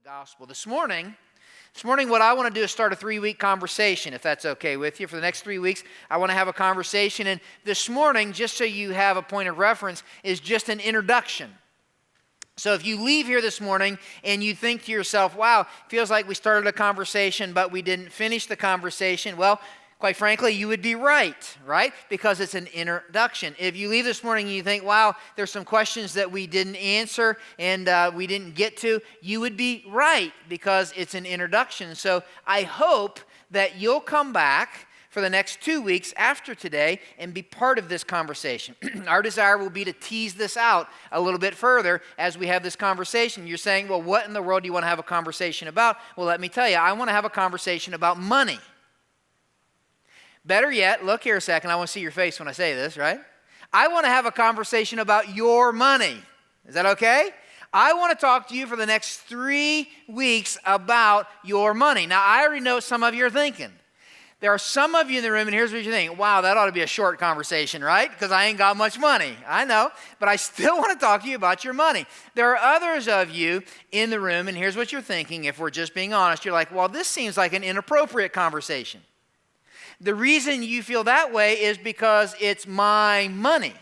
Gospel. This morning, what I want to do is start a 3-week conversation, if that's okay with you. For the next 3 weeks, I want to have a conversation. And this morning, just so you have a point of reference, is just an introduction. So if you leave here this morning and you think to yourself, wow, feels like we started a conversation, but we didn't finish the conversation, well, quite frankly, you would be right? Because it's an introduction. If you leave this morning and you think, wow, there's some questions that we didn't answer and we didn't get to, you would be right because it's an introduction. So I hope that you'll come back for the next 2 weeks after today and be part of this conversation. Our desire will be to tease this out a little bit further as we have this conversation. You're saying, well, what in the world do you want to have a conversation about? Well, let me tell you, I want to have a conversation about money. Better yet, look here a second. I want to see your face when I say this, right? I want to have a conversation about your money. Is that okay? I want to talk to you for the next 3 weeks about your money. Now, I already know what some of you are thinking. There are some of you in the room, and here's what you're thinking. Wow, that ought to be a short conversation, right? Because I ain't got much money. I know, but I still want to talk to you about your money. There are others of you in the room, and here's what you're thinking. If we're just being honest, you're like, well, this seems like an inappropriate conversation. The reason you feel that way is because it's my money.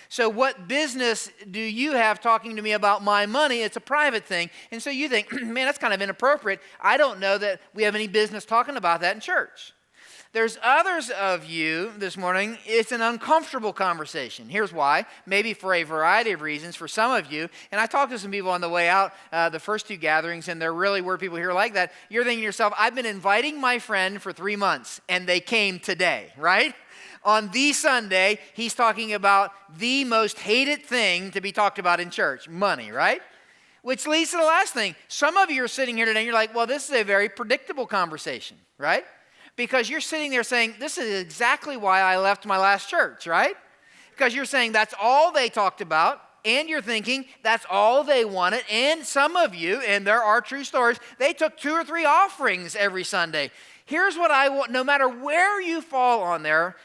So what business do you have talking to me about my money? It's a private thing. And so you think, man, that's kind of inappropriate. I don't know that we have any business talking about that in church. There's others of you this morning, it's an uncomfortable conversation. Here's why. Maybe for a variety of reasons for some of you. And I talked to some people on the way out, the first 2 gatherings, and there really were people here like that. You're thinking to yourself, I've been inviting my friend for 3 months, and they came today, right? On the Sunday, he's talking about the most hated thing to be talked about in church, money, right? Which leads to the last thing. Some of you are sitting here today, and you're like, well, this is a very predictable conversation, right? Because you're sitting there saying, this is exactly why I left my last church, right? Because you're saying that's all they talked about, and you're thinking that's all they wanted, and some of you, and there are true stories, they took 2 or 3 offerings every Sunday. Here's what I want, no matter where you fall on there,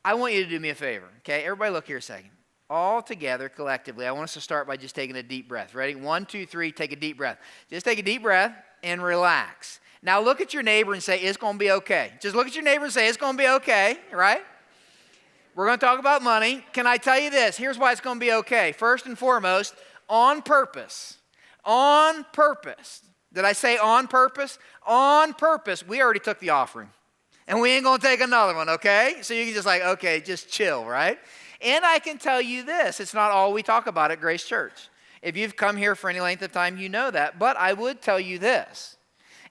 I want you to do me a favor, okay? Everybody look here a second. All together, collectively, I want us to start by just taking a deep breath. Ready? 1, 2, 3, take a deep breath. Just take a deep breath and relax. Now look at your neighbor and say, it's going to be okay. Just look at your neighbor and say, it's going to be okay, right? We're going to talk about money. Can I tell you this? Here's why it's going to be okay. First and foremost, on purpose. On purpose. Did I say on purpose? On purpose. We already took the offering. And we ain't going to take another one, okay? So you can just okay, just chill, right? And I can tell you this. It's not all we talk about at Grace Church. If you've come here for any length of time, you know that. But I would tell you this.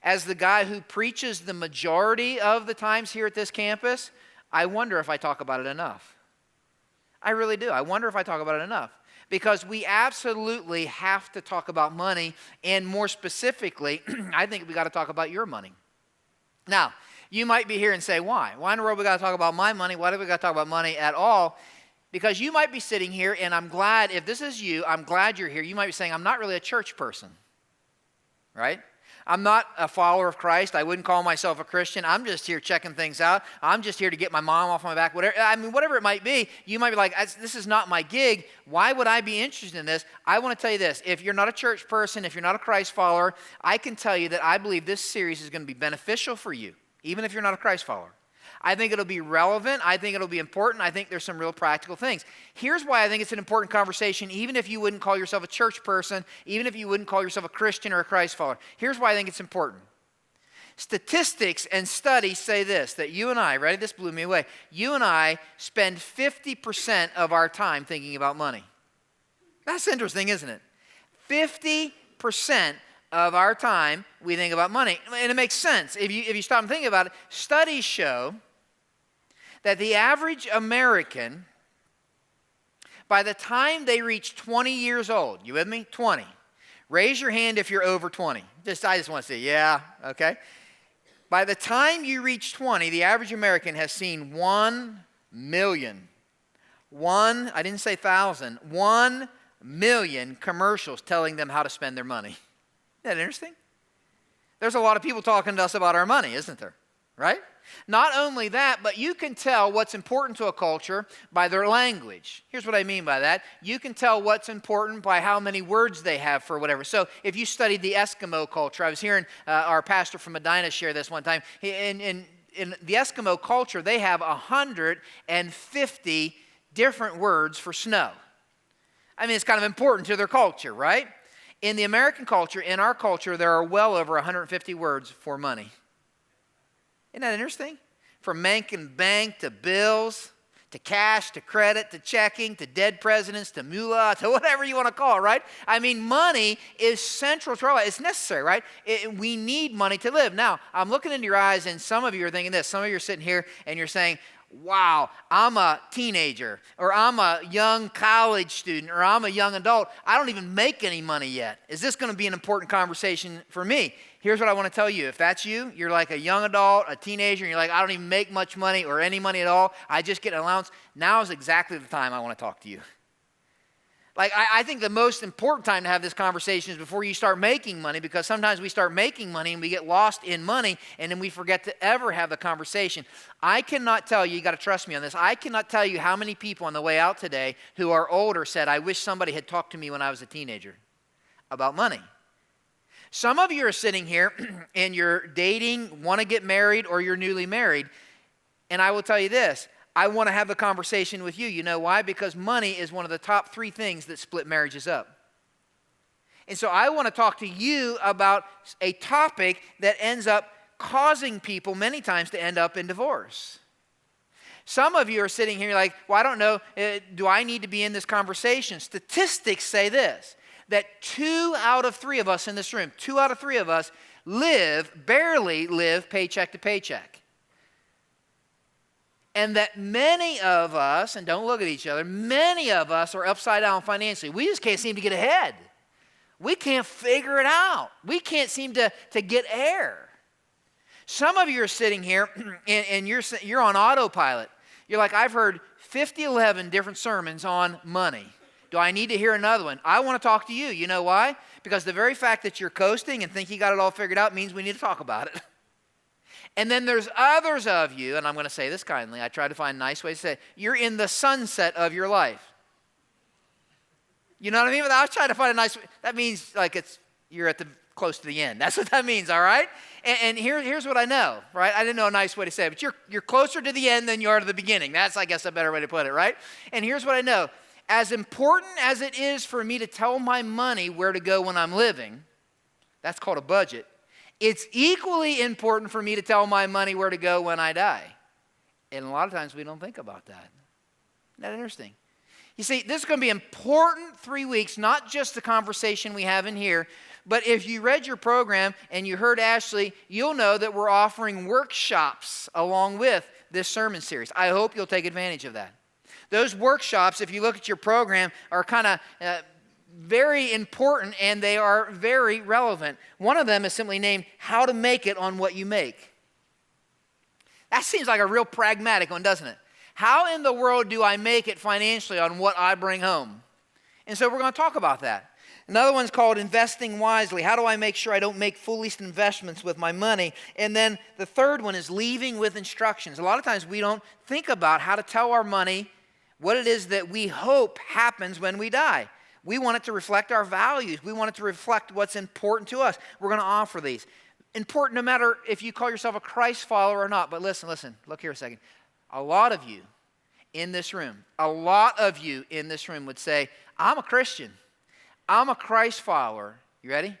As the guy who preaches the majority of the times here at this campus, I wonder if I talk about it enough. I really do. I wonder if I talk about it enough. Because we absolutely have to talk about money, and more specifically, I think we got to talk about your money. Now, you might be here and say, why? Why in the world we got to talk about my money? Why do we got to talk about money at all? Because you might be sitting here, and I'm glad, if this is you, I'm glad you're here. You might be saying, I'm not really a church person, right? I'm not a follower of Christ. I wouldn't call myself a Christian. I'm just here checking things out. I'm just here to get my mom off my back. Whatever it might be, you might be like, this is not my gig. Why would I be interested in this? I want to tell you this. If you're not a church person, if you're not a Christ follower, I can tell you that I believe this series is going to be beneficial for you, even if you're not a Christ follower. I think it'll be relevant. I think it'll be important. I think there's some real practical things. Here's why I think it's an important conversation, even if you wouldn't call yourself a church person, even if you wouldn't call yourself a Christian or a Christ follower. Here's why I think it's important. Statistics and studies say this, that you and I, ready? This blew me away. You and I spend 50% of our time thinking about money. That's interesting, isn't it? 50% of our time we think about money. And it makes sense. If you stop and think about it, studies show that the average American, by the time they reach 20 years old, you with me? 20. Raise your hand if you're over 20. I just want to say, yeah, okay. By the time you reach 20, the average American has seen 1 million. I didn't say 1,000. 1 million commercials telling them how to spend their money. Isn't that interesting? There's a lot of people talking to us about our money, isn't there? Right? Not only that, but you can tell what's important to a culture by their language. Here's what I mean by that. You can tell what's important by how many words they have for whatever. So if you studied the Eskimo culture, I was hearing our pastor from Medina share this one time. In the Eskimo culture, they have 150 different words for snow. I mean, it's kind of important to their culture, right? In the American culture, in our culture, there are well over 150 words for money. Isn't that interesting? From making bank to bills, to cash, to credit, to checking, to dead presidents, to moolah, to whatever you want to call it, right? I mean, money is central to our life. It's necessary, right? We need money to live. Now, I'm looking into your eyes, and some of you are thinking this. Some of you are sitting here, and you're saying, wow, I'm a teenager, or I'm a young college student, or I'm a young adult. I don't even make any money yet. Is this going to be an important conversation for me? Here's what I want to tell you. If that's you, you're like a young adult, a teenager, and you're like, I don't even make much money or any money at all. I just get an allowance. Now is exactly the time I want to talk to you. Like, I think the most important time to have this conversation is before you start making money, because sometimes we start making money and we get lost in money, and then we forget to ever have the conversation. I cannot tell you got to trust me on this, I cannot tell you how many people on the way out today who are older said, I wish somebody had talked to me when I was a teenager about money. Some of you are sitting here and you're dating, want to get married, or you're newly married, and I will tell you this. I want to have a conversation with you. You know why? Because money is one of the top 3 things that split marriages up. And so I want to talk to you about a topic that ends up causing people many times to end up in divorce. Some of you are sitting here like, well, I don't know, do I need to be in this conversation? Statistics say this, that 2 out of 3 of us in this room, 2 out of 3 of us barely live paycheck to paycheck. And that many of us, and don't look at each other, many of us are upside down financially. We just can't seem to get ahead. We can't figure it out. We can't seem to get air. Some of you are sitting here and you're on autopilot. You're like, I've heard 11 different sermons on money. Do I need to hear another one? I want to talk to you. You know why? Because the very fact that you're coasting and think you got it all figured out means we need to talk about it. And then there's others of you, and I'm going to say this kindly, I try to find nice ways to say it, you're in the sunset of your life. You know what I mean? I was trying to find a nice way. That means like you're close to the end. That's what that means, all right? And here's what I know, right? I didn't know a nice way to say it, but you're closer to the end than you are to the beginning. That's, I guess, a better way to put it, right? And here's what I know. As important as it is for me to tell my money where to go when I'm living, that's called a budget. It's equally important for me to tell my money where to go when I die. And a lot of times we don't think about that. Isn't that interesting? You see, this is going to be important 3 weeks, not just the conversation we have in here, but if you read your program and you heard Ashley, you'll know that we're offering workshops along with this sermon series. I hope you'll take advantage of that. Those workshops, if you look at your program, are kind of very important, and they are very relevant. One of them is simply named How to Make It on What You Make. That seems like a real pragmatic one, doesn't it? How in the world do I make it financially on what I bring home? And so we're going to talk about that. Another one's called Investing Wisely. How do I make sure I don't make foolish investments with my money? And then the third one is Leaving with Instructions. A lot of times we don't think about how to tell our money what it is that we hope happens when we die. We want it to reflect our values. We want it to reflect what's important to us. We're going to offer these. Important no matter if you call yourself a Christ follower or not. But listen, look here a second. A lot of you in this room would say, I'm a Christian. I'm a Christ follower. You ready?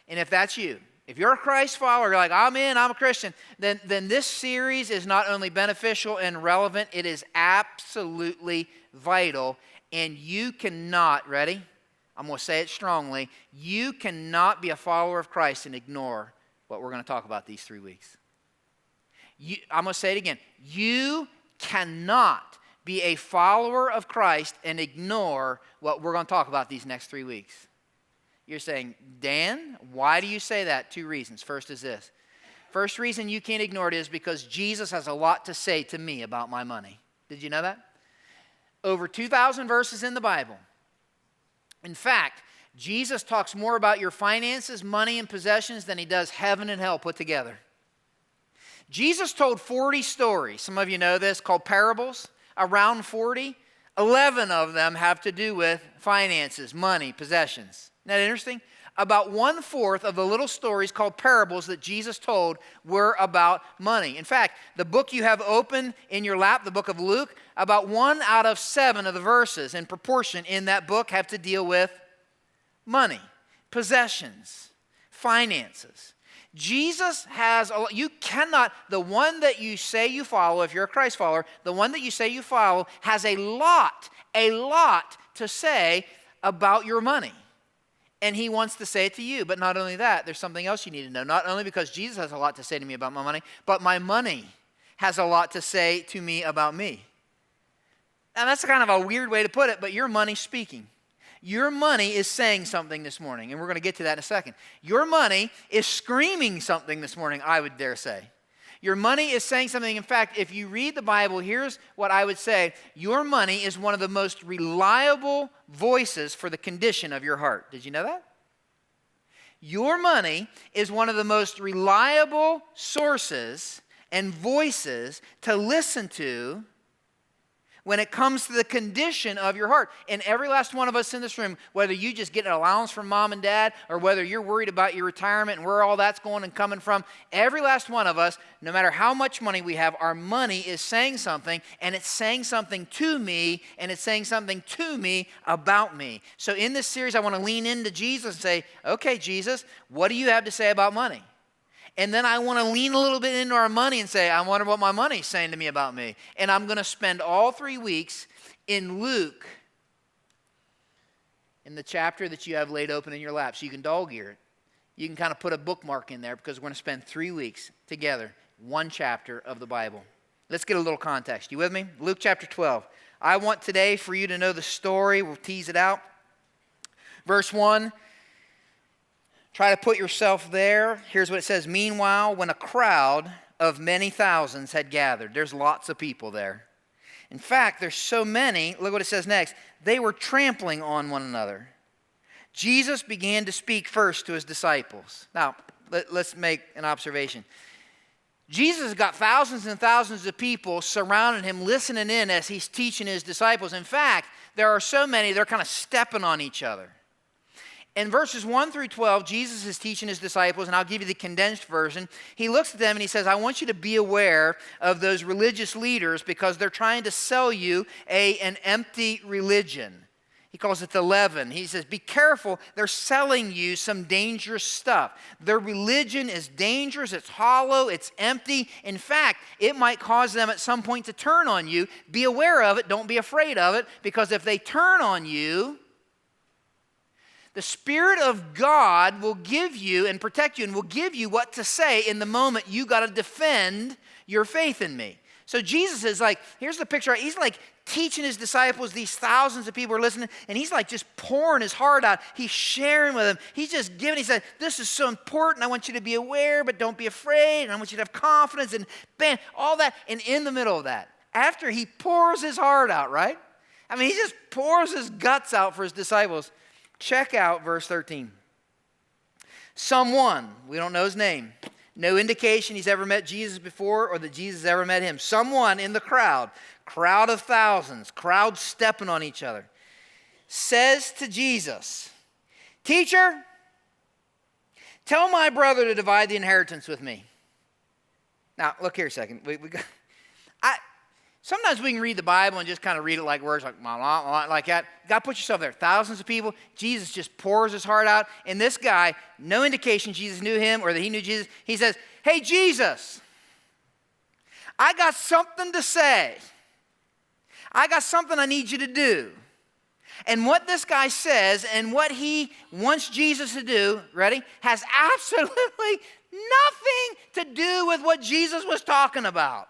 And if that's you, if you're a Christ follower, you're like, I'm a Christian, then this series is not only beneficial and relevant, it is absolutely vital. And you cannot, ready? I'm going to say it strongly. You cannot be a follower of Christ and ignore what we're going to talk about these 3 weeks. I'm going to say it again. You cannot be a follower of Christ and ignore what we're going to talk about these next 3 weeks. You're saying, Dan, why do you say that? 2 reasons. First is this. First reason you can't ignore it is because Jesus has a lot to say to me about my money. Did you know that? Over 2,000 verses in the Bible. In fact, Jesus talks more about your finances, money, and possessions than he does heaven and hell put together. Jesus told 40 stories. Some of you know this, called parables, around 40. 11 of them have to do with finances, money, possessions. Isn't that interesting? About 1/4 of the little stories called parables that Jesus told were about money. In fact, the book you have open in your lap, the book of Luke, about 1 out of 7 of the verses in proportion in that book have to deal with money, possessions, finances. Jesus has, you cannot, the one that you say you follow, if you're a Christ follower, the one that you say you follow has a lot to say about your money. And he wants to say it to you. But not only that, there's something else you need to know. Not only because Jesus has a lot to say to me about my money, but my money has a lot to say to me about me. Now that's kind of a weird way to put it, but your money's speaking. Your money is saying something this morning, and we're going to get to that in a second. Your money is screaming something this morning, I would dare say. Your money is saying something. In fact, if you read the Bible, here's what I would say. Your money is one of the most reliable voices for the condition of your heart. Did you know that? Your money is one of the most reliable sources and voices to listen to when it comes to the condition of your heart. And every last one of us in this room, whether you just get an allowance from mom and dad, or whether you're worried about your retirement and where all that's going and coming from, every last one of us, no matter how much money we have, our money is saying something, and it's saying something to me, and it's saying something to me about me. So in this series, I want to lean into Jesus and say, okay, Jesus, what do you have to say about money? And then I want to lean a little bit into our money and say, I wonder what my money's saying to me about me. And I'm going to spend all 3 weeks in Luke, in the chapter that you have laid open in your lap. So you can dog ear it. You can kind of put a bookmark in there because we're going to spend 3 weeks together, one chapter of the Bible. Let's get a little context. You with me? Luke chapter 12. I want today for you to know the story. We'll tease it out. Verse 1. Try to put yourself there. Here's what it says. Meanwhile, when a crowd of many thousands had gathered, there's lots of people there. In fact, there's so many, look what it says next. They were trampling on one another. Jesus began to speak first to his disciples. Now, let's make an observation. Jesus has got thousands and thousands of people surrounding him, listening in as he's teaching his disciples. In fact, there are so many, they're kind of stepping on each other. In verses 1 through 12, Jesus is teaching his disciples, and I'll give you the condensed version. He looks at them and he says, I want you to be aware of those religious leaders because they're trying to sell you an empty religion. He calls it the leaven. He says, be careful. They're selling you some dangerous stuff. Their religion is dangerous. It's hollow. It's empty. In fact, it might cause them at some point to turn on you. Be aware of it. Don't be afraid of it, because if they turn on you, the Spirit of God will give you and protect you and will give you what to say in the moment you got to defend your faith in me. So Jesus is like, here's the picture. He's like teaching his disciples, these thousands of people are listening, and he's like just pouring his heart out. He's sharing with them. He's just giving. He said, this is so important. I want you to be aware, but don't be afraid. And I want you to have confidence and bam, all that. And in the middle of that, after he pours his heart out, right? I mean, he just pours his guts out for his disciples. Check out verse 13. Someone, we don't know his name, no indication he's ever met Jesus before or that Jesus ever met him. Someone in the crowd of thousands, crowd stepping on each other, says to Jesus, Teacher, tell my brother to divide the inheritance with me. Now, look here a second. Sometimes we can read the Bible and just kind of read it like words like like that. You got to put yourself there. Thousands of people. Jesus just pours his heart out. And this guy, no indication Jesus knew him or that he knew Jesus. He says, hey, Jesus, I got something to say. I got something I need you to do. And what this guy says and what he wants Jesus to do, ready, has absolutely nothing to do with what Jesus was talking about.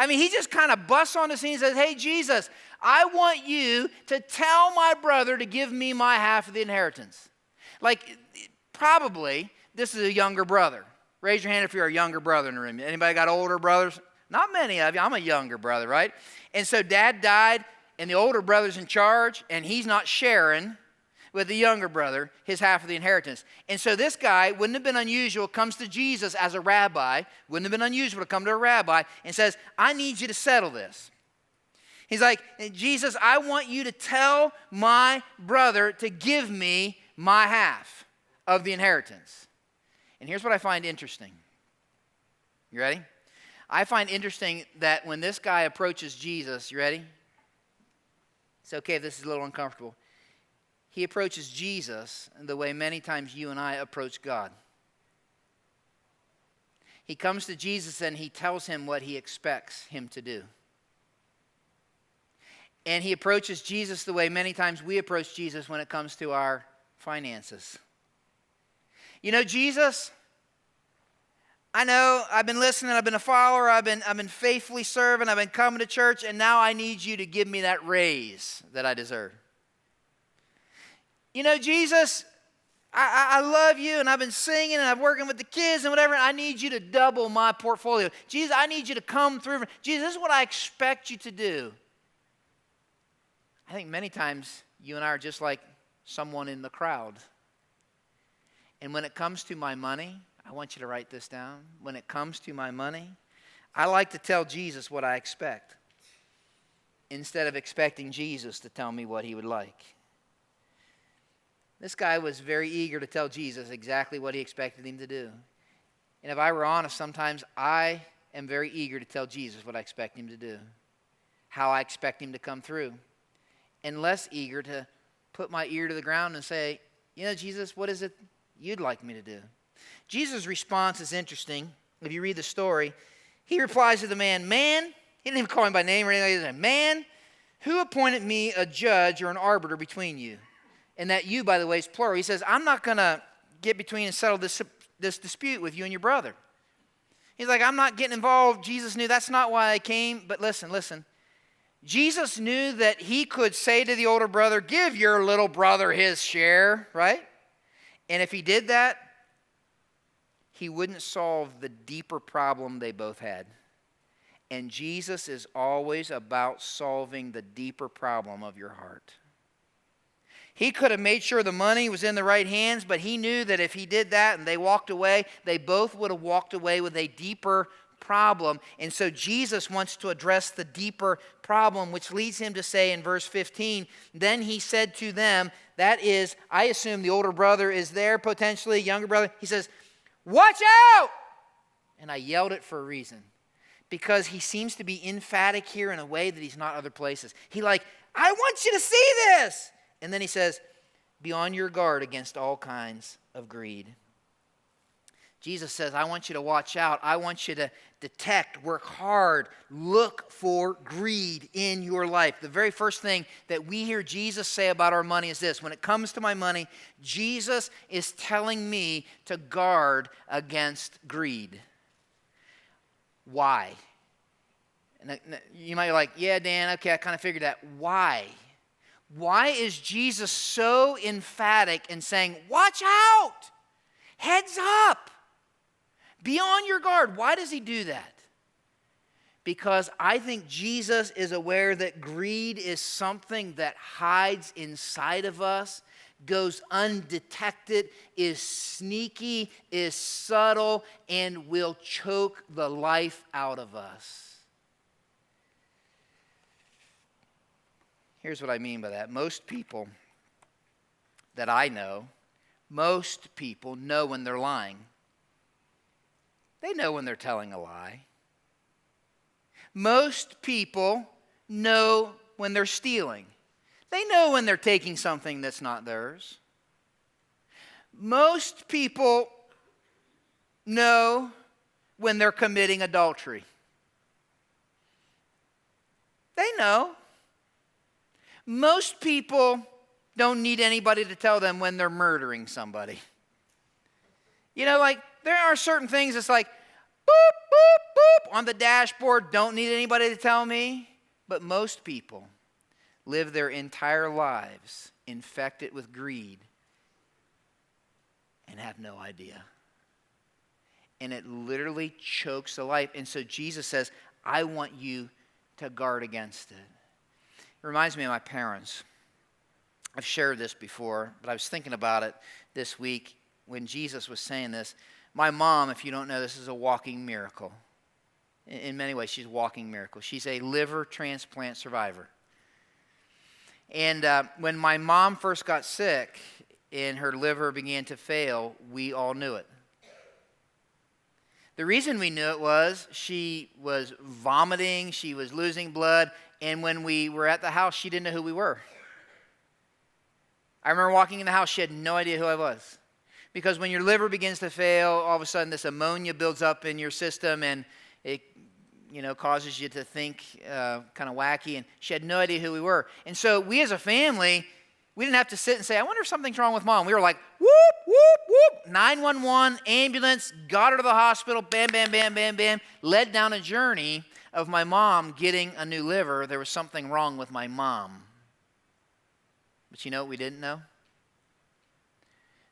I mean, he just kind of busts on the scene and says, hey, Jesus, I want you to tell my brother to give me my half of the inheritance. Like, probably, this is a younger brother. Raise your hand if you're a younger brother in the room. Anybody got older brothers? Not many of you. I'm a younger brother, right? And so dad died, and the older brother's in charge, and he's not sharing with the younger brother his half of the inheritance. And so this guy, wouldn't have been unusual, comes to Jesus as a rabbi, wouldn't have been unusual to come to a rabbi and says, I need you to settle this. He's like, Jesus, I want you to tell my brother to give me my half of the inheritance. And here's what I find interesting. You ready? I find interesting that when this guy approaches Jesus, you ready? It's okay if this is a little uncomfortable. He approaches Jesus the way many times you and I approach God. He comes to Jesus and he tells him what he expects him to do. And he approaches Jesus the way many times we approach Jesus when it comes to our finances. You know, Jesus, I know I've been listening, I've been a follower, I've been faithfully serving, I've been coming to church, and now I need you to give me that raise that I deserve. You know, Jesus, I love you, and I've been singing, and I'm working with the kids and whatever, and I need you to double my portfolio. Jesus, I need you to come through. Jesus, this is what I expect you to do. I think many times you and I are just like someone in the crowd. And when it comes to my money, I want you to write this down. When it comes to my money, I like to tell Jesus what I expect instead of expecting Jesus to tell me what he would like. This guy was very eager to tell Jesus exactly what he expected him to do. And if I were honest, sometimes I am very eager to tell Jesus what I expect him to do, how I expect him to come through, and less eager to put my ear to the ground and say, you know, Jesus, what is it you'd like me to do? Jesus' response is interesting. If you read the story, he replies to the man, he didn't even call him by name or anything. He said, man, who appointed me a judge or an arbiter between you? And that you, by the way, is plural. He says, I'm not going to get between and settle this dispute with you and your brother. He's like, I'm not getting involved. Jesus knew that's not why I came. But listen. Jesus knew that he could say to the older brother, give your little brother his share, right? And if he did that, he wouldn't solve the deeper problem they both had. And Jesus is always about solving the deeper problem of your heart. He could have made sure the money was in the right hands, but he knew that if he did that and they walked away, they both would have walked away with a deeper problem. And so Jesus wants to address the deeper problem, which leads him to say in verse 15, then he said to them, that is, I assume the older brother is there, potentially, younger brother. He says, watch out! And I yelled it for a reason. Because he seems to be emphatic here in a way that he's not other places. He like, I want you to see this! And then he says, be on your guard against all kinds of greed. Jesus says, I want you to watch out. I want you to detect, work hard, look for greed in your life. The very first thing that we hear Jesus say about our money is this. When it comes to my money, Jesus is telling me to guard against greed. Why? And you might be like, yeah, Dan, okay, I kind of figured that. Why? Why is Jesus so emphatic in saying, watch out, heads up, be on your guard? Why does he do that? Because I think Jesus is aware that greed is something that hides inside of us, goes undetected, is sneaky, is subtle, and will choke the life out of us. Here's what I mean by that. Most people that I know, most people know when they're lying. They know when they're telling a lie. Most people know when they're stealing. They know when they're taking something that's not theirs. Most people know when they're committing adultery. They know. Most people don't need anybody to tell them when they're murdering somebody. You know, like, there are certain things that's like, boop, boop, boop, on the dashboard, don't need anybody to tell me. But most people live their entire lives infected with greed and have no idea. And it literally chokes the life. And so Jesus says, I want you to guard against it. It reminds me of my parents. I've shared this before, but I was thinking about it this week when Jesus was saying this. My mom, if you don't know, this is a walking miracle. In many ways, she's a walking miracle. She's a liver transplant survivor. And when my mom first got sick and her liver began to fail, we all knew it. The reason we knew it was she was vomiting, she was losing blood, and when we were at the house, she didn't know who we were. I remember walking in the house, she had no idea who I was. Because when your liver begins to fail, all of a sudden this ammonia builds up in your system and it causes you to think kind of wacky. And she had no idea who we were. And so we as a family, we didn't have to sit and say, I wonder if something's wrong with Mom. We were like, whoop, whoop, whoop, 911, ambulance, got her to the hospital, bam, bam, bam, bam, bam, led down a journey of my mom getting a new liver. There was something wrong with my mom. But you know what we didn't know?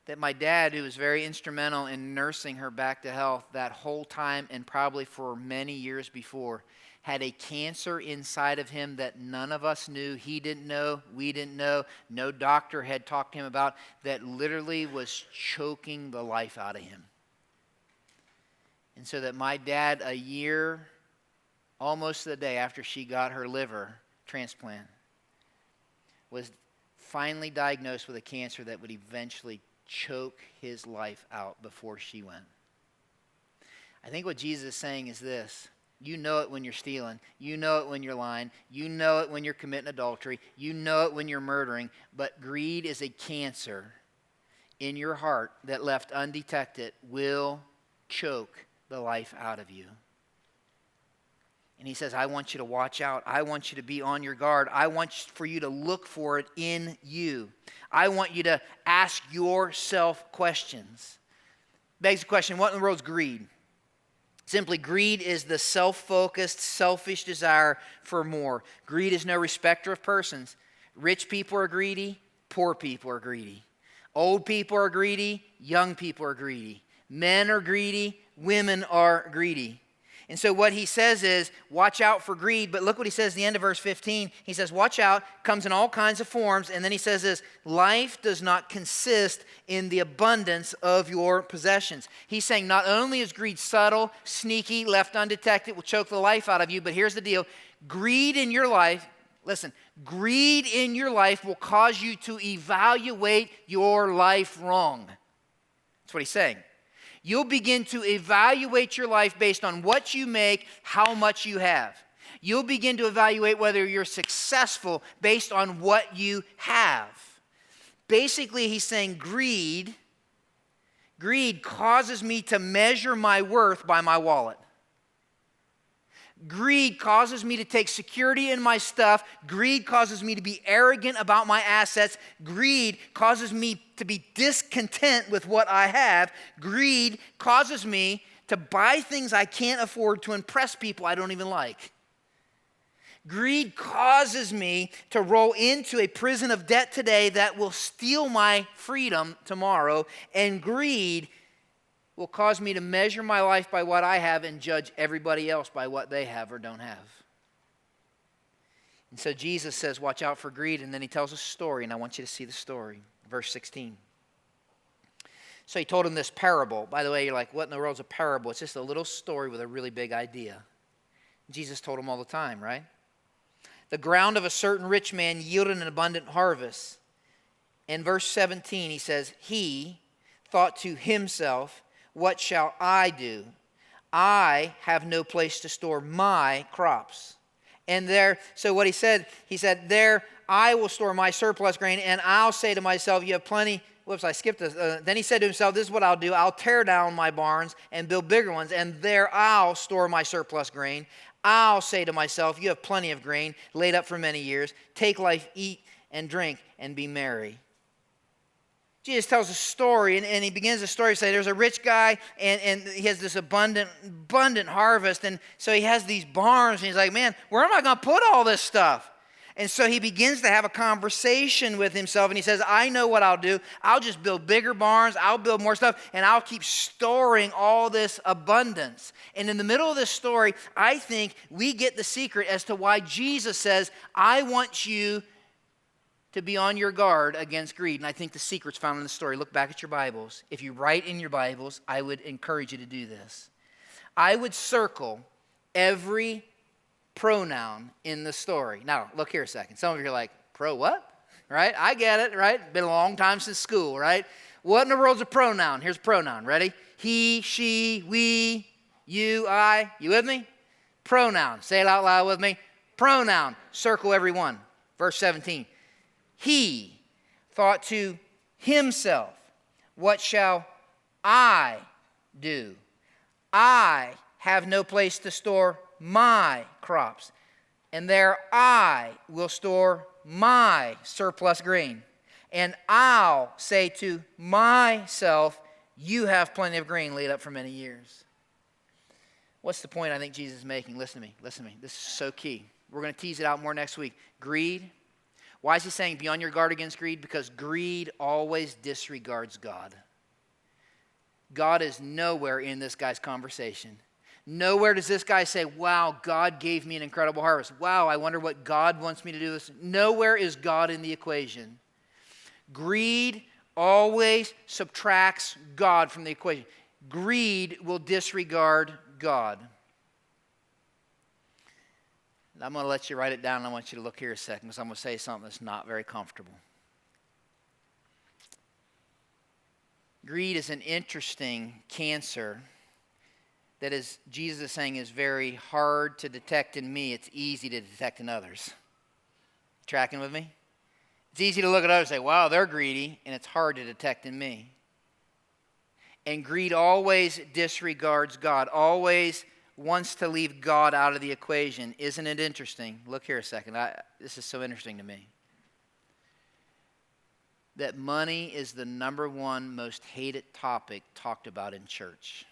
That my dad, who was very instrumental in nursing her back to health that whole time and probably for many years before, had a cancer inside of him that none of us knew. He didn't know. We didn't know. No doctor had talked to him about, that literally was choking the life out of him. And so that my dad, a year, almost the day after she got her liver transplant, was finally diagnosed with a cancer that would eventually choke his life out before she went. I think what Jesus is saying is this. You know it when you're stealing. You know it when you're lying. You know it when you're committing adultery. You know it when you're murdering. But greed is a cancer in your heart that left undetected will choke the life out of you. And he says, I want you to watch out. I want you to be on your guard. I want for you to look for it in you. I want you to ask yourself questions. Begs the question, what in the world is greed? Simply, greed is the self-focused, selfish desire for more. Greed is no respecter of persons. Rich people are greedy. Poor people are greedy. Old people are greedy. Young people are greedy. Men are greedy. Women are greedy. And so what he says is, watch out for greed. But look what he says at the end of verse 15. He says, watch out, comes in all kinds of forms. And then he says this, life does not consist in the abundance of your possessions. He's saying not only is greed subtle, sneaky, left undetected, will choke the life out of you. But here's the deal. Greed in your life, listen, greed in your life will cause you to evaluate your life wrong. That's what he's saying. You'll begin to evaluate your life based on what you make, how much you have. You'll begin to evaluate whether you're successful based on what you have. Basically, he's saying greed causes me to measure my worth by my wallet. Greed causes me to take security in my stuff. Greed causes me to be arrogant about my assets. Greed causes me to be discontent with what I have. Greed causes me to buy things I can't afford to impress people I don't even like. Greed causes me to roll into a prison of debt today that will steal my freedom tomorrow. And greed will cause me to measure my life by what I have and judge everybody else by what they have or don't have. And so Jesus says, watch out for greed, and then he tells a story, and I want you to see the story. Verse 16. So he told him this parable. By the way, you're like, what in the world is a parable? It's just a little story with a really big idea. Jesus told him all the time, right? The ground of a certain rich man yielded an abundant harvest. In verse 17, he says, he thought to himself, what shall I do? I have no place to store my crops. And so what he said, there I will store my surplus grain, and I'll say to myself, you have plenty. Whoops, I skipped this. Then he said to himself, this is what I'll do. I'll tear down my barns and build bigger ones, and there I'll store my surplus grain. I'll say to myself, you have plenty of grain laid up for many years. Take life, eat and drink, and be merry. Jesus tells a story, and he begins the story to say there's a rich guy, and he has this abundant harvest, and so he has these barns, and he's like, man, where am I going to put all this stuff? And so he begins to have a conversation with himself, and he says, I know what I'll do. I'll just build bigger barns, I'll build more stuff, and I'll keep storing all this abundance. And in the middle of this story, I think we get the secret as to why Jesus says, I want you to be on your guard against greed. And I think the secret's found in the story. Look back at your Bibles. If you write in your Bibles, I would encourage you to do this. I would circle every pronoun in the story. Now, look here a second. Some of you are like, pro what? Right? I get it, right? Been a long time since school, right? What in the world's a pronoun? Here's a pronoun. Ready? He, she, we, you, I. You with me? Pronoun. Say it out loud with me. Pronoun. Circle every one. Verse 17. He thought to himself, what shall I do? I have no place to store my crops, and there I will store my surplus grain. And I'll say to myself, you have plenty of grain laid up for many years. What's the point I think Jesus is making? Listen to me. This is so key. We're going to tease it out more next week. Greed. Why is he saying be on your guard against greed? Because greed always disregards God. God is nowhere in this guy's conversation. Nowhere does this guy say, wow, God gave me an incredible harvest. Wow, I wonder what God wants me to do this. Nowhere is God in the equation. Greed always subtracts God from the equation. Greed will disregard God. I'm going to let you write it down, and I want you to look here a second, because I'm going to say something that's not very comfortable. Greed is an interesting cancer that is, Jesus is saying, is very hard to detect in me. It's easy to detect in others. Tracking with me? It's easy to look at others and say, wow, they're greedy, and it's hard to detect in me. And greed always disregards God, always wants to leave God out of the equation. Isn't it interesting? Look here a second. This is so interesting to me. That money is the number one most hated topic talked about in church.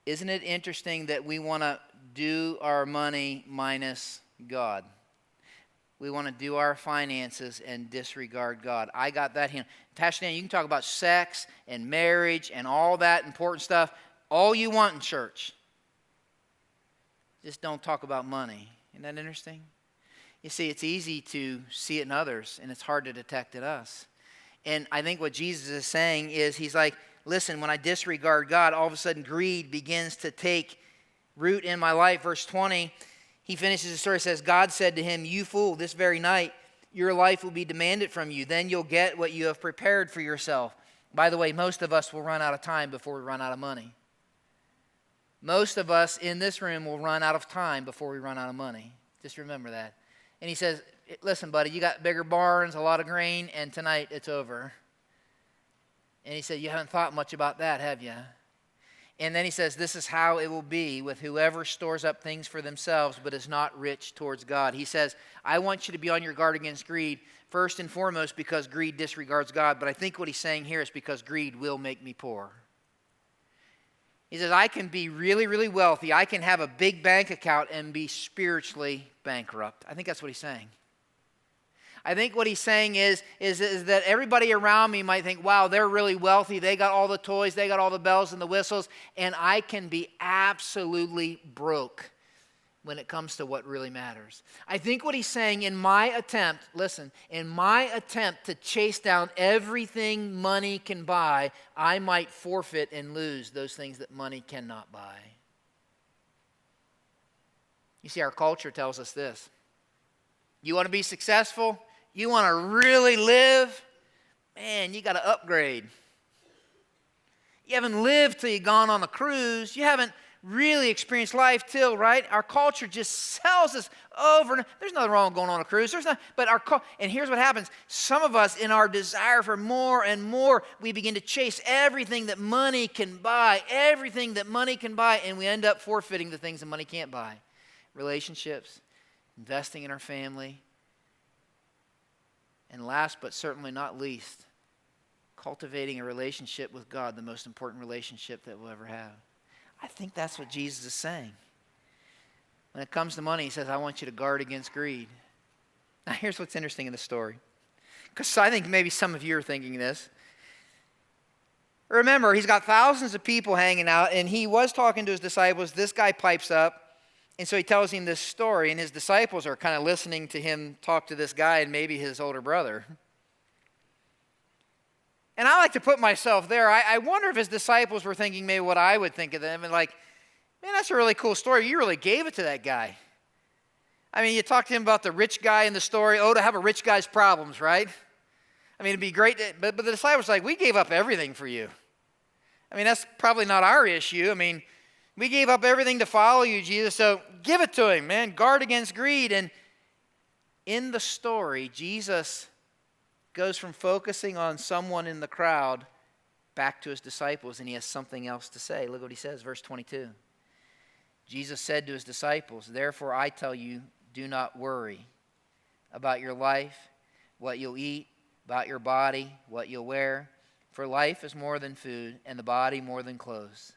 Isn't it interesting that we want to do our money minus God? We want to do our finances and disregard God. I got that here. Pastor Dan, you can talk about sex and marriage and all that important stuff all you want in church. Just don't talk about money. Isn't that interesting? You see, it's easy to see it in others, and it's hard to detect in us. And I think what Jesus is saying is, he's like, listen, when I disregard God, all of a sudden greed begins to take root in my life. Verse 20, he finishes the story, says, God said to him, you fool, this very night your life will be demanded from you. Then you'll get what you have prepared for yourself. By the way, most of us will run out of time before we run out of money. Most of us in this room will run out of time before we run out of money. Just remember that. And he says, listen, buddy, you got bigger barns, a lot of grain, and tonight it's over. And he said, you haven't thought much about that, have you? And then he says, this is how it will be with whoever stores up things for themselves but is not rich towards God. He says, I want you to be on your guard against greed, first and foremost because greed disregards God. But I think what he's saying here is because greed will make me poor. He says, I can be really, really wealthy. I can have a big bank account and be spiritually bankrupt. I think that's what he's saying. I think what he's saying is that everybody around me might think, wow, they're really wealthy. They got all the toys. They got all the bells and the whistles. And I can be absolutely broke when it comes to what really matters. I think what he's saying in my attempt to chase down everything money can buy, I might forfeit and lose those things that money cannot buy. You see, our culture tells us this. You want to be successful? You want to really live? Man, you got to upgrade. You haven't lived till you've gone on a cruise. You haven't really experienced life till, right? Our culture just sells us over. There's nothing wrong with going on a cruise. And here's what happens. Some of us, in our desire for more and more, we begin to chase everything that money can buy, and we end up forfeiting the things that money can't buy. Relationships, investing in our family, and last but certainly not least, cultivating a relationship with God, the most important relationship that we'll ever have. I think that's what Jesus is saying. When it comes to money, he says, I want you to guard against greed. Now, here's what's interesting in the story. Because I think maybe some of you are thinking this. Remember, he's got thousands of people hanging out, and he was talking to his disciples. This guy pipes up, And so he tells him this story, and his disciples are kind of listening to him talk to this guy and maybe his older brother. And I like to put myself there. I wonder if his disciples were thinking maybe what I would think of them, and like, man, that's a really cool story. You really gave it to that guy. I mean, you talk to him about the rich guy in the story. Oh, to have a rich guy's problems, right? I mean, it'd be great. But the disciples are like, we gave up everything for you. I mean, that's probably not our issue. I mean, we gave up everything to follow you, Jesus, so give it to him, man. Guard against greed. And in the story, Jesus goes from focusing on someone in the crowd back to his disciples, and he has something else to say. Look what he says, verse 22. Jesus said to his disciples, therefore I tell you, do not worry about your life, what you'll eat, about your body, what you'll wear. For life is more than food, and the body more than clothes.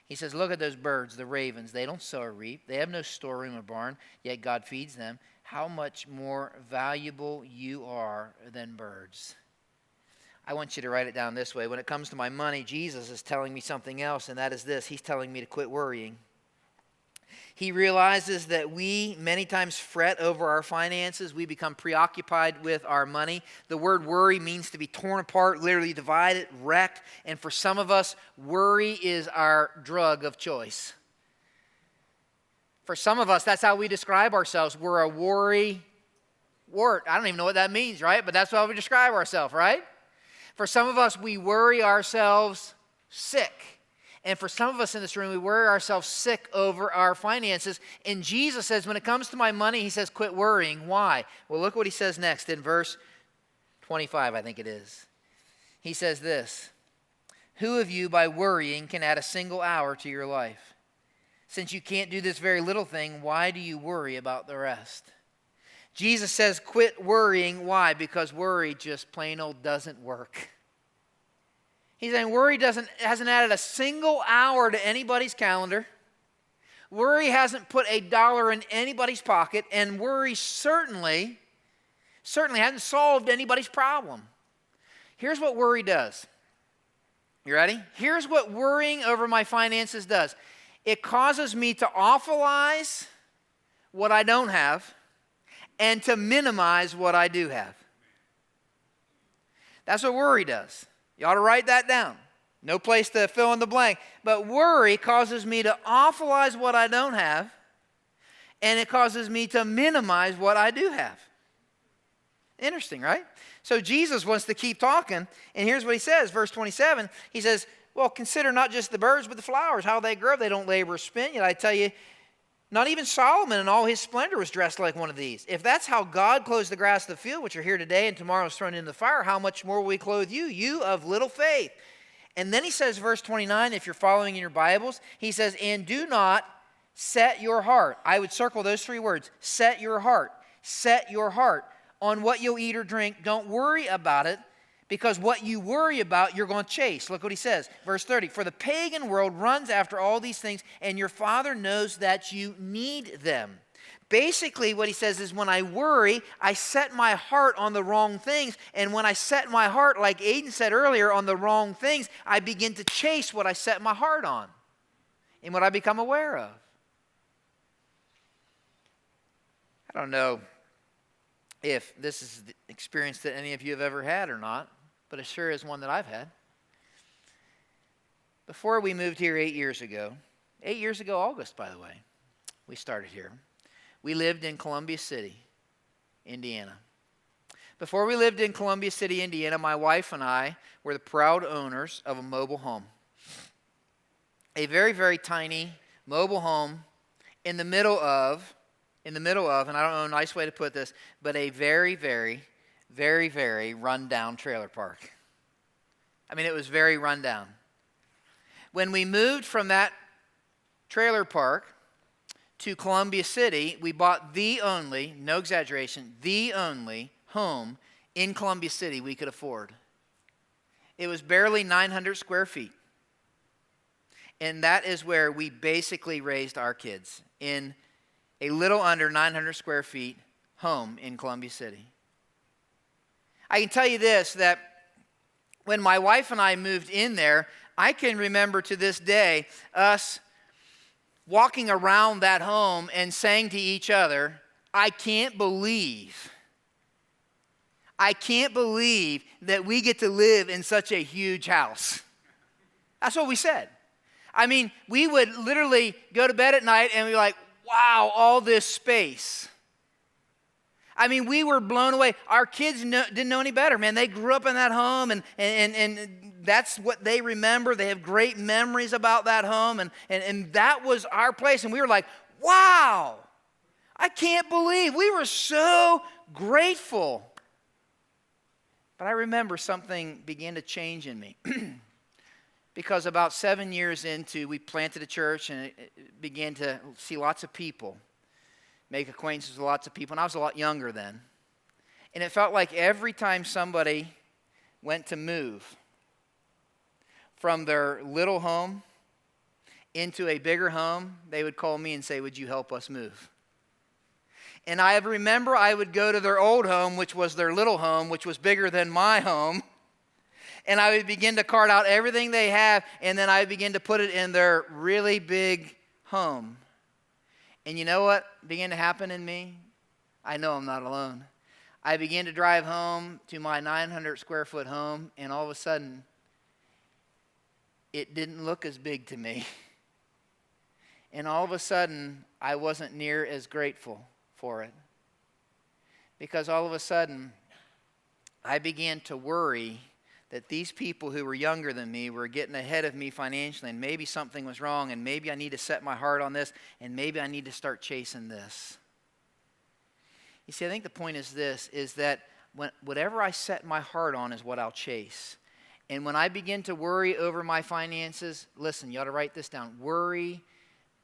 He says, look at those birds, the ravens. They don't sow or reap. They have no storeroom or barn, yet God feeds them. How much more valuable you are than birds. I want you to write it down this way. When it comes to my money, Jesus is telling me something else, and that is this. He's telling me to quit worrying. He realizes that we many times fret over our finances. We become preoccupied with our money. The word worry means to be torn apart, literally divided, wrecked. And for some of us, worry is our drug of choice. For some of us, that's how we describe ourselves. We're a worry-wart. I don't even know what that means, right? But that's how we describe ourselves, right? For some of us, we worry ourselves sick. And for some of us in this room, we worry ourselves sick over our finances. And Jesus says, when it comes to my money, he says, quit worrying. Why? Well, look what he says next in verse 25, I think it is. He says this, who of you by worrying can add a single hour to your life? Since you can't do this very little thing, why do you worry about the rest? Jesus says, quit worrying. Why? Because worry just plain old doesn't work. He's saying worry hasn't added a single hour to anybody's calendar. Worry hasn't put $1 in anybody's pocket. And worry certainly hasn't solved anybody's problem. Here's what worry does. You ready? Here's what worrying over my finances does. It causes me to awfulize what I don't have and to minimize what I do have. That's what worry does. You ought to write that down. No place to fill in the blank. But worry causes me to awfulize what I don't have, and it causes me to minimize what I do have. Interesting, right? So Jesus wants to keep talking, and here's what he says, verse 27. He says, well, consider not just the birds, but the flowers, how they grow. They don't labor or spin. Yet I tell you, not even Solomon in all his splendor was dressed like one of these. If that's how God clothes the grass of the field, which are here today and tomorrow is thrown into the fire, how much more will he clothe you, you of little faith? And then he says, verse 29, if you're following in your Bibles, he says, and do not set your heart. I would circle those three words. Set your heart. Set your heart on what you'll eat or drink. Don't worry about it, because what you worry about, you're going to chase. Look what he says, verse 30. For the pagan world runs after all these things, and your Father knows that you need them. Basically, what he says is when I worry, I set my heart on the wrong things. And when I set my heart, like Aiden said earlier, on the wrong things, I begin to chase what I set my heart on and what I become aware of. I don't know if this is the experience that any of you have ever had or not, but it sure is one that I've had. Before we moved here 8 years ago, August, by the way, we started here. We lived in Columbia City, Indiana. Before we lived in Columbia City, Indiana, my wife and I were the proud owners of a mobile home. A very, very tiny mobile home in the middle of, and I don't know a nice way to put this, but a very, very, very, very run-down trailer park. I mean, it was very run-down. When we moved from that trailer park to Columbia City, we bought the only, no exaggeration, the only home in Columbia City we could afford. It was barely 900 square feet. And that is where we basically raised our kids, in a little under 900 square feet home in Columbia City. I can tell you this, that when my wife and I moved in there, I can remember to this day us walking around that home and saying to each other, I can't believe that we get to live in such a huge house. That's what we said. I mean, we would literally go to bed at night and be like, wow, all this space. I mean, we were blown away. Our kids didn't know any better, man. They grew up in that home, and that's what they remember. They have great memories about that home, and that was our place. And we were like, wow, I can't believe. We were so grateful. But I remember something began to change in me. Because about 7 years into, we planted a church, and it began to see lots of people, make acquaintances with lots of people. And I was a lot younger then. And it felt like every time somebody went to move from their little home into a bigger home, they would call me and say, would you help us move? And I remember I would go to their old home, which was their little home, which was bigger than my home. And I would begin to cart out everything they have, and then I would begin to put it in their really big home. And you know what began to happen in me? I know I'm not alone. I began to drive home to my 900 square foot home, and all of a sudden, it didn't look as big to me. And all of a sudden, I wasn't near as grateful for it. Because all of a sudden, I began to worry that these people who were younger than me were getting ahead of me financially, and maybe something was wrong, and maybe I need to set my heart on this, and maybe I need to start chasing this. You see, I think the point is this, is that whatever I set my heart on is what I'll chase. And when I begin to worry over my finances, listen, you ought to write this down. Worry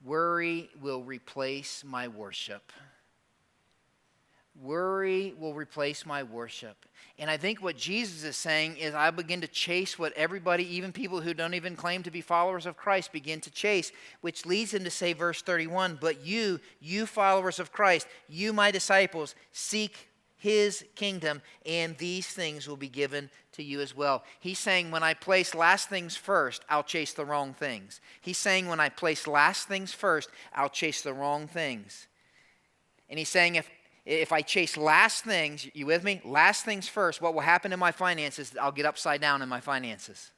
will replace my worship. Worry will replace my worship. And I think what Jesus is saying is I begin to chase what everybody, even people who don't even claim to be followers of Christ, begin to chase, which leads him to say, verse 31, but you followers of Christ, you my disciples, seek his kingdom, and these things will be given to you as well. He's saying when I place last things first, I'll chase the wrong things. He's saying when I place last things first, I'll chase the wrong things. And he's saying if I chase last things, you with me? Last things first, what will happen in my finances, I'll get upside down in my finances.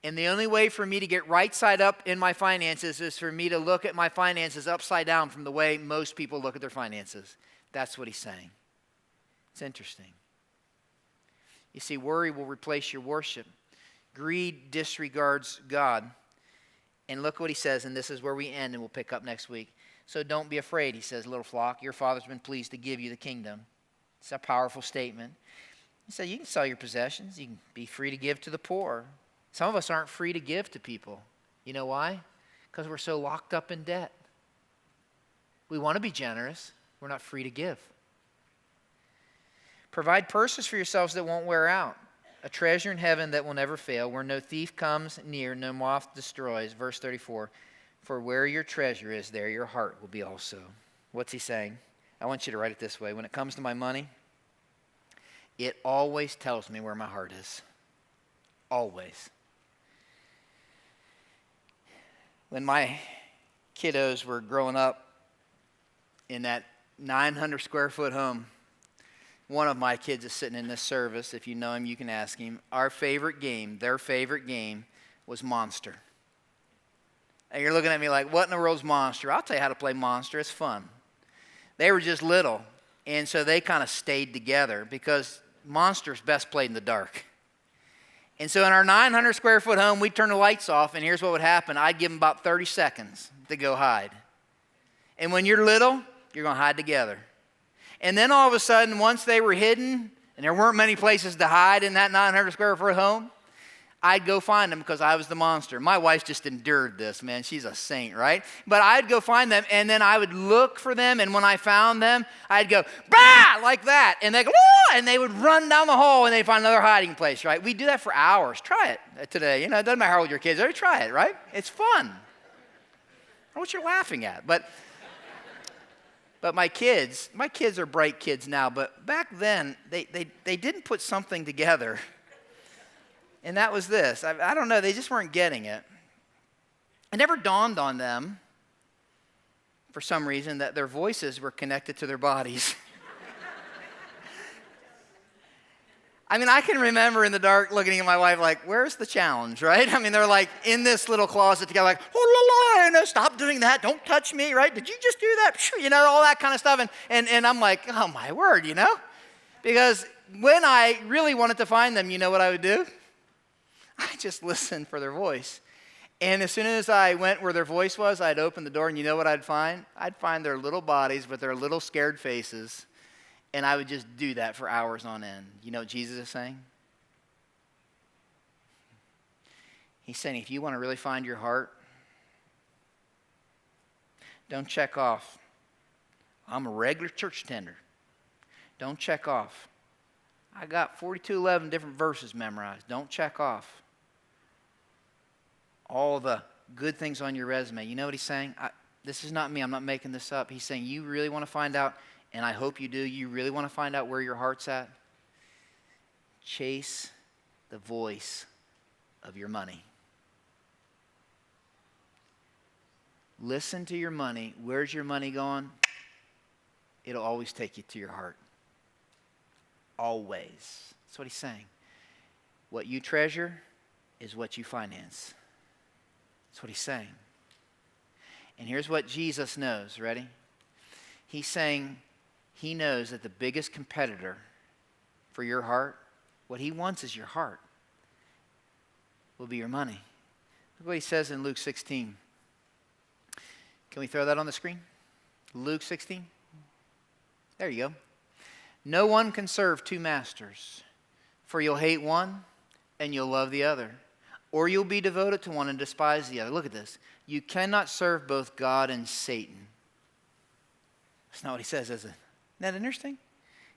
And the only way for me to get right side up in my finances is for me to look at my finances upside down from the way most people look at their finances. That's what he's saying. It's interesting. You see, worry will replace your worship. Greed disregards God. And look what he says, and this is where we end, and we'll pick up next week. So don't be afraid, he says, little flock. Your Father's been pleased to give you the kingdom. It's a powerful statement. He said, you can sell your possessions. You can be free to give to the poor. Some of us aren't free to give to people. You know why? Because we're so locked up in debt. We want to be generous. We're not free to give. Provide purses for yourselves that won't wear out, a treasure in heaven that will never fail, where no thief comes near, no moth destroys. Verse 34. For where your treasure is, there your heart will be also. What's he saying? I want you to write it this way. When it comes to my money, it always tells me where my heart is. Always. When my kiddos were growing up in that 900 square foot home, one of my kids is sitting in this service. If you know him, you can ask him. Our favorite game, their favorite game, was Monster. And you're looking at me like, what in the world's Monster? I'll tell you how to play Monster. It's fun. They were just little, and so they kind of stayed together because Monster's best played in the dark. And so in our 900 square foot home, we'd turn the lights off, and here's what would happen. I'd give them about 30 seconds to go hide. And when you're little, you're going to hide together. And then all of a sudden, once they were hidden, and there weren't many places to hide in that 900 square foot home, I'd go find them because I was the monster. My wife just endured this, man. She's a saint, right? But I'd go find them, and then I would look for them, and when I found them, I'd go, bah, like that. And they'd go, oh, and they would run down the hall, and they'd find another hiding place, right? We'd do that for hours. Try it today. You know, it doesn't matter how old your kids are. Try it, right? It's fun. I don't know what you're laughing at, but my kids are bright kids now, but back then, they didn't put something together. And that was this. I don't know. They just weren't getting it. It never dawned on them, for some reason, that their voices were connected to their bodies. I mean, I can remember in the dark looking at my wife like, where's the challenge, right? I mean, they're like in this little closet together like, oh, la, la, no, stop doing that. Don't touch me, right? Did you just do that? You know, all that kind of stuff. And I'm like, oh, my word, you know? Because when I really wanted to find them, you know what I would do? I just listened for their voice. And as soon as I went where their voice was, I'd open the door, and you know what I'd find? I'd find their little bodies with their little scared faces. And I would just do that for hours on end. You know what Jesus is saying? He's saying if you want to really find your heart, don't check off, I'm a regular church attender. Don't check off, I got 42:11 different verses memorized. Don't check off all the good things on your resume. You know what he's saying? This is not me. I'm not making this up. He's saying you really want to find out, and I hope you do, you really want to find out where your heart's at? Chase the voice of your money. Listen to your money. Where's your money going? It'll always take you to your heart. Always. That's what he's saying. What you treasure is what you finance. That's what he's saying. And here's what Jesus knows. Ready? He's saying he knows that the biggest competitor for your heart, what he wants is your heart, will be your money. Look what he says in Luke 16. Can we throw that on the screen? Luke 16. There you go. No one can serve two masters, for you'll hate one and you'll love the other, or you'll be devoted to one and despise the other. Look at this. You cannot serve both God and Satan. That's not what he says, is it? Isn't that interesting?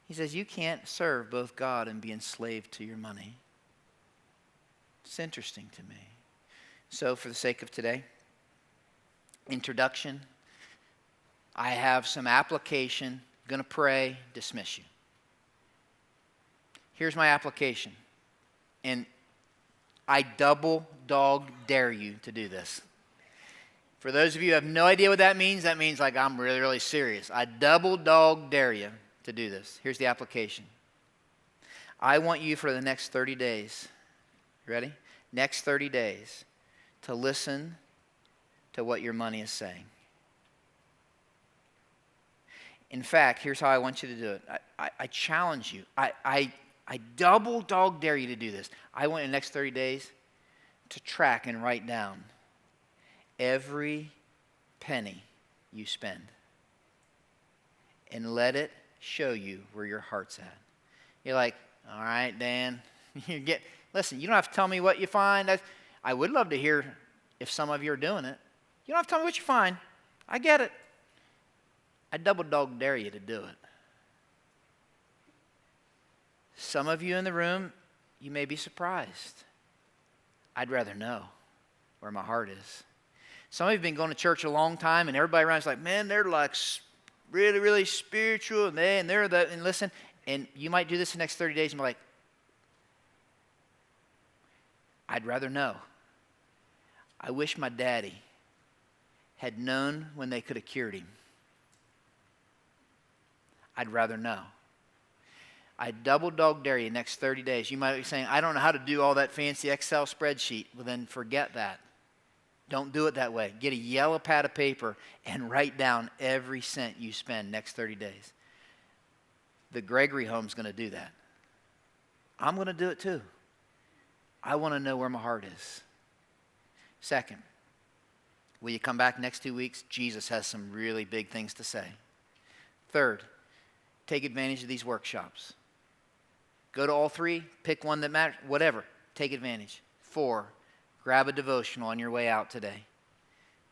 He says you can't serve both God and be enslaved to your money. It's interesting to me. So for the sake of today, introduction, I have some application, going to pray, dismiss you. Here's my application. And I double dog dare you to do this. For those of you who have no idea what that means like I'm really, really serious. I double dog dare you to do this. Here's the application. I want you for the next 30 days, ready? Next 30 days to listen to what your money is saying. In fact, here's how I want you to do it. I challenge you. I double dog dare you to do this. I want in the next 30 days to track and write down every penny you spend and let it show you where your heart's at. You're like, all right, Dan, listen, you don't have to tell me what you find. I would love to hear if some of you are doing it. You don't have to tell me what you find. I get it. I double dog dare you to do it. Some of you in the room, you may be surprised. I'd rather know where my heart is. Some of you have been going to church a long time, and everybody around is like, man, they're like really, really spiritual, and they're the, and listen, and you might do this the next 30 days and be like, I'd rather know. I wish my daddy had known when they could have cured him. I'd rather know. I double dog dare you next 30 days. You might be saying, I don't know how to do all that fancy Excel spreadsheet. Well, then forget that. Don't do it that way. Get a yellow pad of paper and write down every cent you spend next 30 days. The Gregory home's going to do that. I'm going to do it too. I want to know where my heart is. Second, will you come back next 2 weeks? Jesus has some really big things to say. Third, take advantage of these workshops. Go to all three, pick one that matters, whatever, take advantage. 4, grab a devotional on your way out today.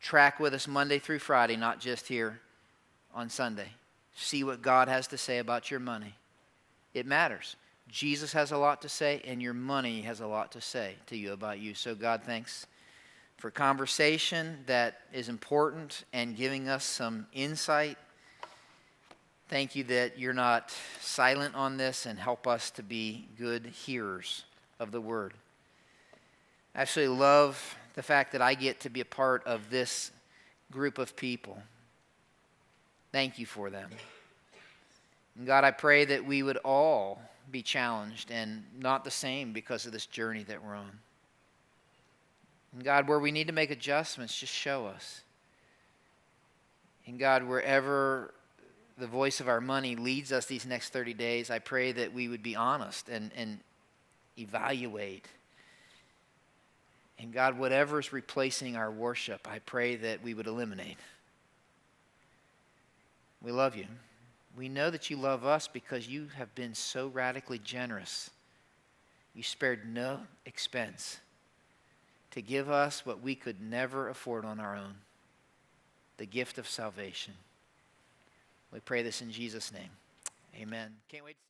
Track with us Monday through Friday, not just here on Sunday. See what God has to say about your money. It matters. Jesus has a lot to say, and your money has a lot to say to you about you. So God, thanks for conversation that is important and giving us some insight. Thank you that you're not silent on this, and help us to be good hearers of the word. I absolutely love the fact that I get to be a part of this group of people. Thank you for them. And God, I pray that we would all be challenged and not the same because of this journey that we're on. And God, where we need to make adjustments, just show us. And God, wherever the voice of our money leads us these next 30 days, I pray that we would be honest and evaluate. And God, whatever is replacing our worship, I pray that we would eliminate. We love you. We know that you love us because you have been so radically generous. You spared no expense to give us what we could never afford on our own, the gift of salvation. We pray this in Jesus' name. Amen. Can't wait to see you.